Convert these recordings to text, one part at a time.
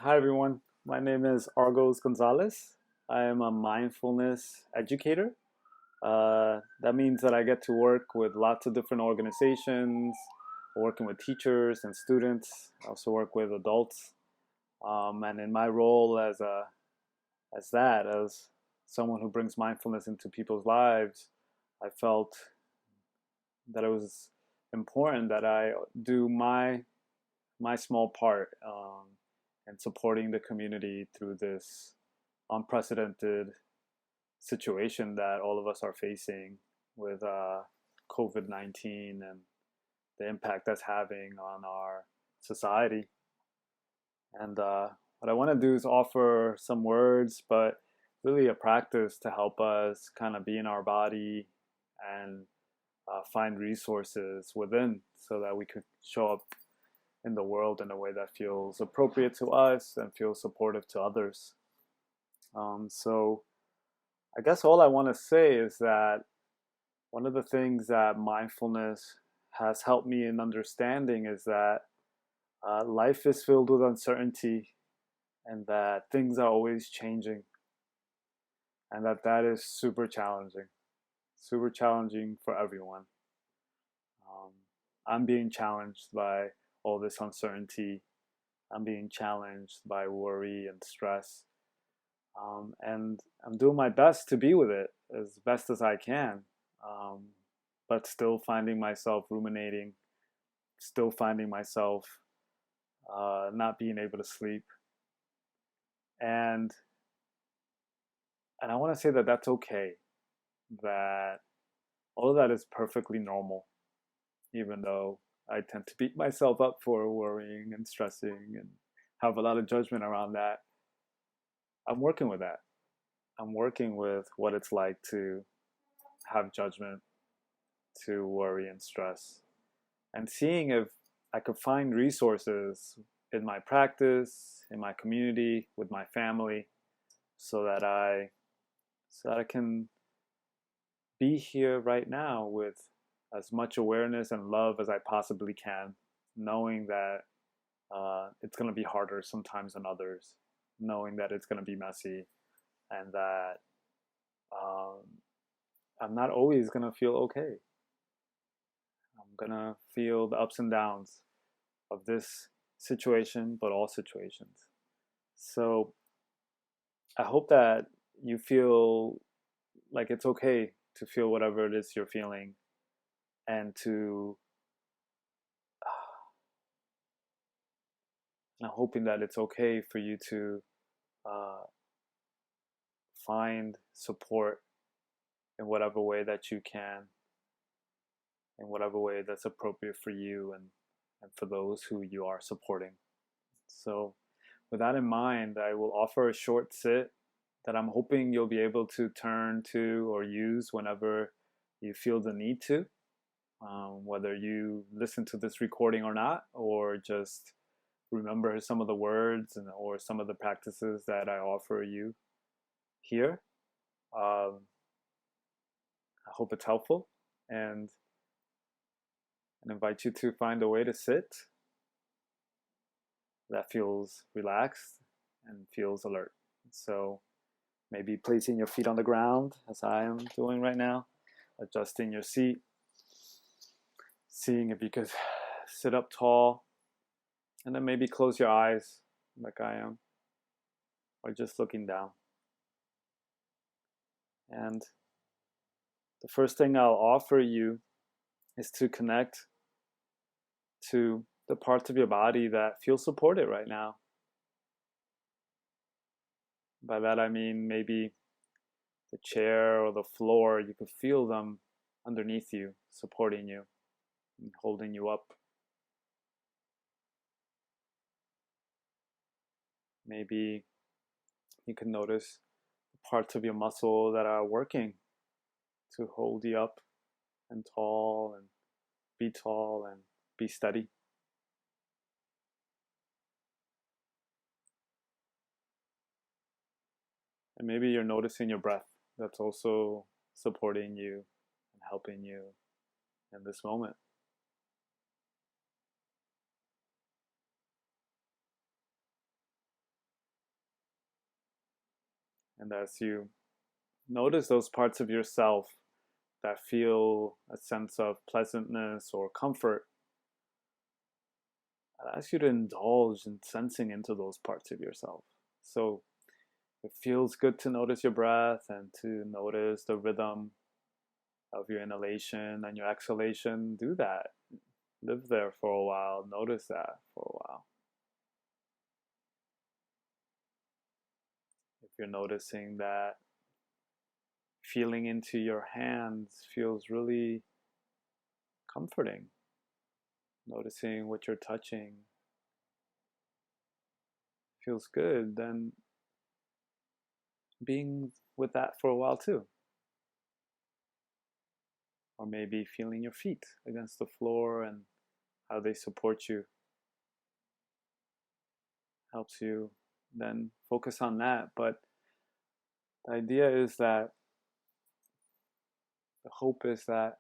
Hi, everyone. My name is Argos Gonzalez. I am a mindfulness educator. That means that I get to work with lots of different organizations, working with teachers and students. I also work with adults. And in my role as someone who brings mindfulness into people's lives, I felt that it was important that I do my small part in supporting the community through this unprecedented situation that all of us are facing with COVID-19 and the impact that's having on our society. And what I want to do is offer some words, but really a practice to help us kind of be in our body and find resources within so that we could show up in the world in a way that feels appropriate to us and feels supportive to others. So I guess all I want to say is that one of the things that mindfulness has helped me in understanding is that life is filled with uncertainty and that things are always changing and that is super challenging for everyone. Um, I'm being challenged by all this uncertainty. I'm being challenged by worry and stress. And I'm doing my best to be with it as best as I can, um, but still finding myself ruminating, still finding myself not being able to sleep, and and I want to say that that's okay. That all of that is perfectly normal, even though I tend to beat myself up for worrying and stressing and have a lot of judgment around that. I'm working with that. I'm working with what it's like to have judgment, to worry and stress, and seeing if I could find resources in my practice, in my community, with my family, so that I can be here right now with as much awareness and love as I possibly can, knowing that it's going to be harder sometimes than others, knowing that it's going to be messy, and that um, I'm not always going to feel okay. I'm going to feel the ups and downs of this situation, but all situations. So I hope that you feel like it's okay to feel whatever it is you're feeling and to I'm hoping that it's okay for you to uh, find support in whatever way that you can, in whatever way that's appropriate for you and for those who you are supporting. So, with that in mind, I will offer a short sit that I'm hoping you'll be able to turn to or use whenever you feel the need to, whether you listen to this recording or not, or just remember some of the words or some of the practices that I offer you here. Um, I hope it's helpful and, and invite you to find a way to sit that feels relaxed and feels alert. So maybe placing your feet on the ground as I am doing right now, adjusting your seat, seeing if you could sit up tall, and then maybe close your eyes like I am, or just looking down. And the first thing I'll offer you is to connect to the parts of your body that feel supported right now. By that I mean maybe the chair or the floor, you could feel them underneath you, supporting you and holding you up. Maybe you can notice parts of your muscle that are working to hold you up and tall and be steady. And maybe you're noticing your breath that's also supporting you and helping you in this moment. And as you notice those parts of yourself that feel a sense of pleasantness or comfort, I ask you to indulge in sensing into those parts of yourself. So it feels good to notice your breath and to notice the rhythm of your inhalation and your exhalation. Do that. Live there for a while. Notice that for a while. If you're noticing that feeling into your hands feels really comforting, noticing what you're touching feels good, then being with that for a while too. Or maybe feeling your feet against the floor and how they support you helps you then focus on that. But the idea is that the hope is that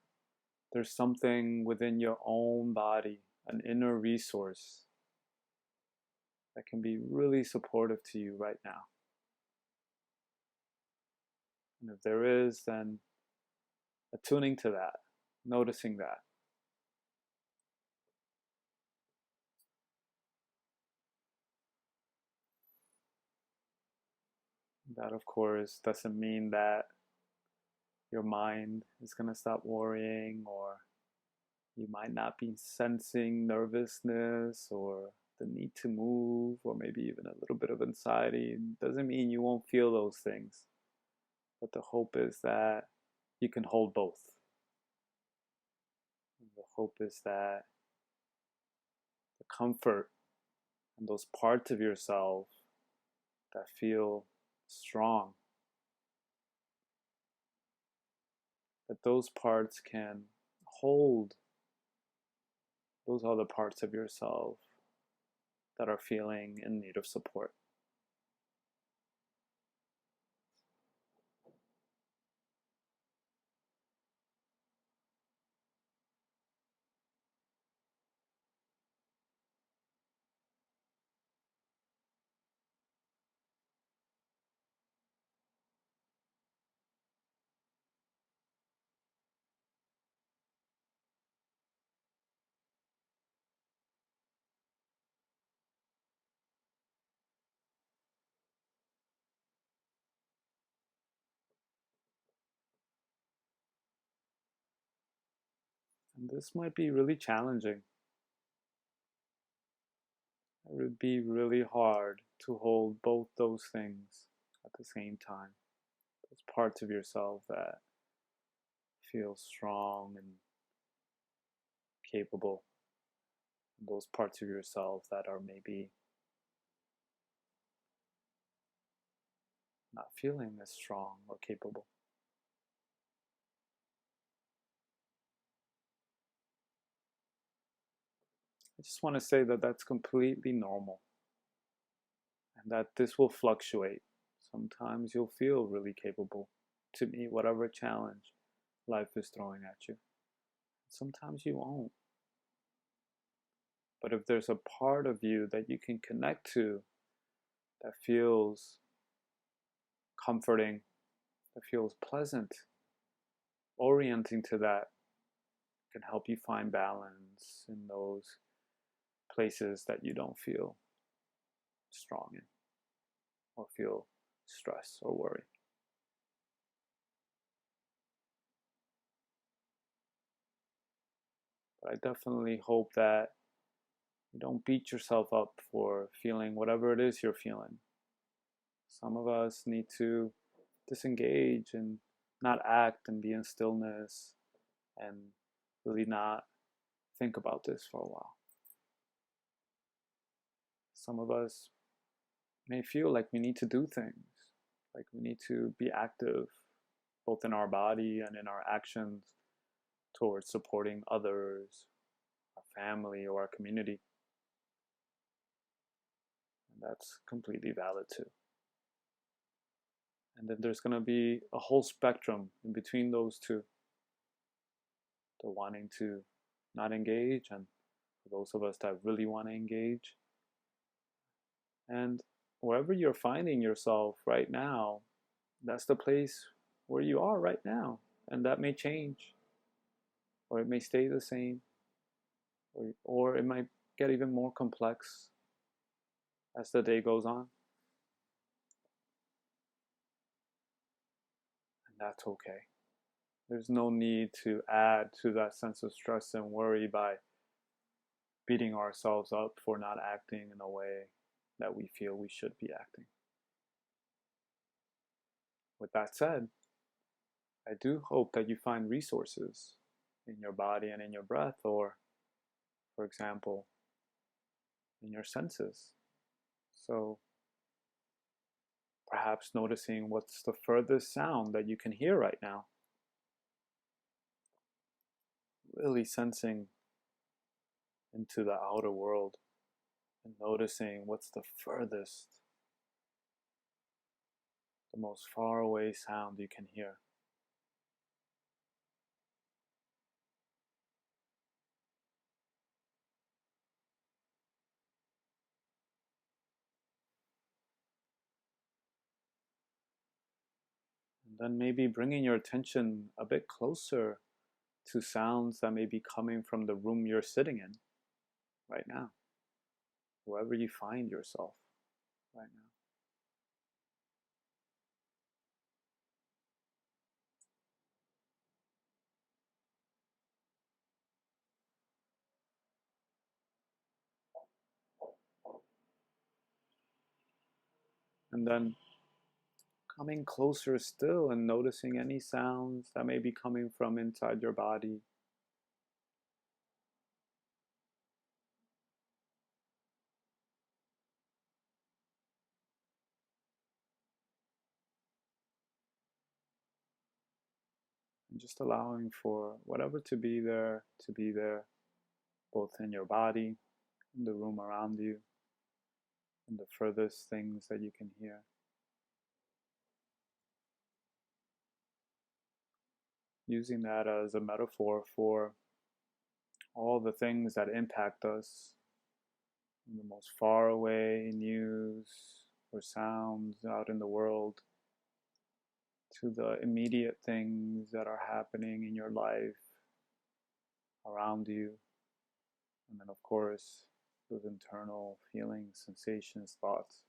there's something within your own body, an inner resource that can be really supportive to you right now. And if there is, then attuning to that, noticing that. That, of course, doesn't mean that your mind is going to stop worrying, or you might not be sensing nervousness or the need to move, or maybe even a little bit of anxiety. It doesn't mean you won't feel those things. But the hope is that you can hold both. And the hope is that the comfort and those parts of yourself that feel strong, that those parts can hold those other parts of yourself that are feeling in need of support. And this might be really challenging. It would be really hard to hold both those things at the same time. Those parts of yourself that feel strong and capable, and those parts of yourself that are maybe not feeling as strong or capable. I just want to say that that's completely normal and that this will fluctuate. Sometimes you'll feel really capable to meet whatever challenge life is throwing at you. Sometimes you won't. But if there's a part of you that you can connect to that feels comforting, that feels pleasant, orienting to that can help you find balance in those places that you don't feel strong in or feel stress or worry. But I definitely hope that you don't beat yourself up for feeling whatever it is you're feeling. Some of us need to disengage and not act and be in stillness and really not think about this for a while. Some of us may feel like we need to do things, like we need to be active, both in our body and in our actions towards supporting others, our family, or our community. And that's completely valid too. And then there's going to be a whole spectrum in between those two. The wanting to not engage, and for those of us that really want to engage. And wherever you're finding yourself right now, That's the place where you are right now. And that may change, or it may stay the same, or it might get even more complex as the day goes on. And that's okay. There's no need to add to that sense of stress and worry by beating ourselves up for not acting in a way that we feel we should be acting. With that said, I do hope that you find resources in your body and in your breath, or, for example, in your senses. So perhaps noticing what's the furthest sound that you can hear right now. Really sensing into the outer world and noticing what's the furthest, the most far away sound you can hear. And then maybe bringing your attention a bit closer to sounds that may be coming from the room you're sitting in right now, wherever you find yourself right now. And then coming closer still and noticing any sounds that may be coming from inside your body. And just allowing for whatever to be there, both in your body, in the room around you, and the furthest things that you can hear. Using that as a metaphor for all the things that impact us, the most far away news or sounds out in the world, to the immediate things that are happening in your life around you. And then, of course, those internal feelings, sensations, thoughts.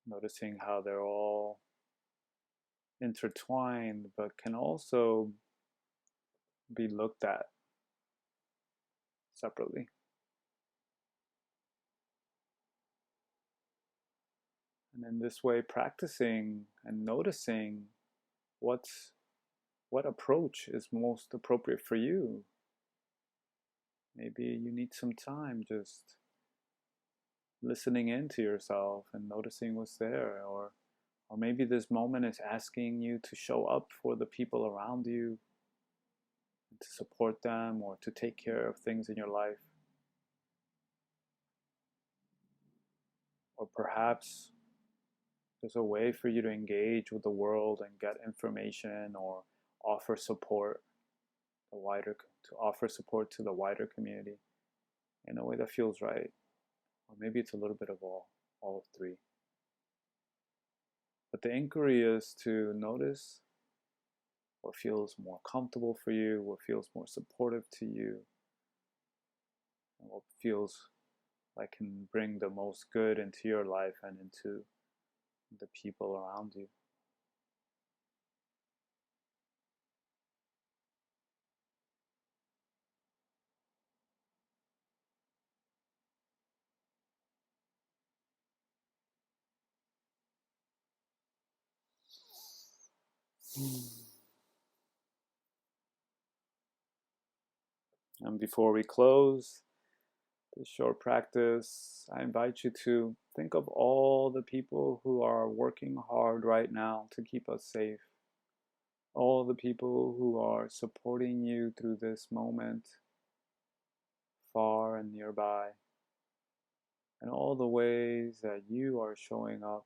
Noticing how they're all intertwined, but can also be looked at separately. And in this way, practicing and noticing what's what approach is most appropriate for you. Maybe you need some time just listening into yourself and noticing what's there, or maybe this moment is asking you to show up for the people around you, to support them, or to take care of things in your life. Or perhaps there's a way for you to engage with the world and get information or offer support to offer support to the wider community in a way that feels right. Or maybe it's a little bit of all of three. But the inquiry is to notice what feels more comfortable for you, what feels more supportive to you, and what feels like can bring the most good into your life and into the people around you. And before we close this short practice, I invite you to think of all the people who are working hard right now to keep us safe, all the people who are supporting you through this moment, far and nearby, and all the ways that you are showing up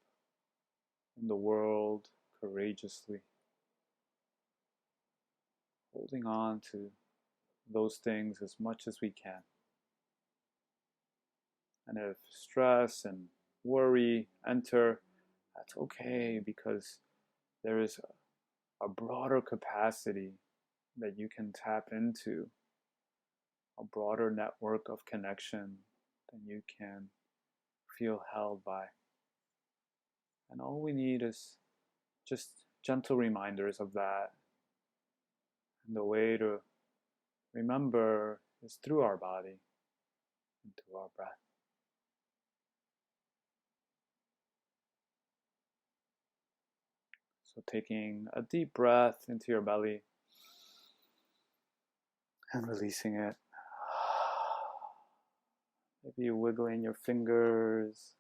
in the world courageously, holding on to those things as much as we can. And if stress and worry enter, that's okay, because there is a broader capacity that you can tap into, a broader network of connection that you can feel held by. And all we need is just gentle reminders of that. And the way to remember is through our body and through our breath. So taking a deep breath into your belly and releasing it. Maybe wiggling your fingers,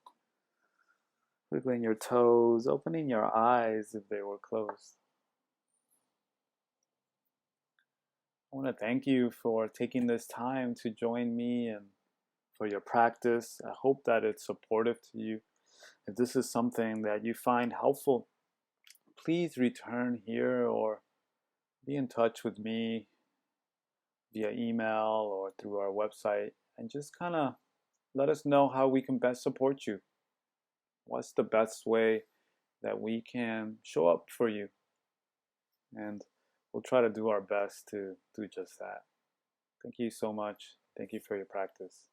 wiggling your toes, opening your eyes if they were closed. I want to thank you for taking this time to join me and for your practice. I hope that it's supportive to you. If this is something that you find helpful, please return here or be in touch with me via email or through our website, and just kind of let us know how we can best support you. What's the best way that we can show up for you? And we'll try to do our best to do just that. Thank you so much. Thank you for your practice.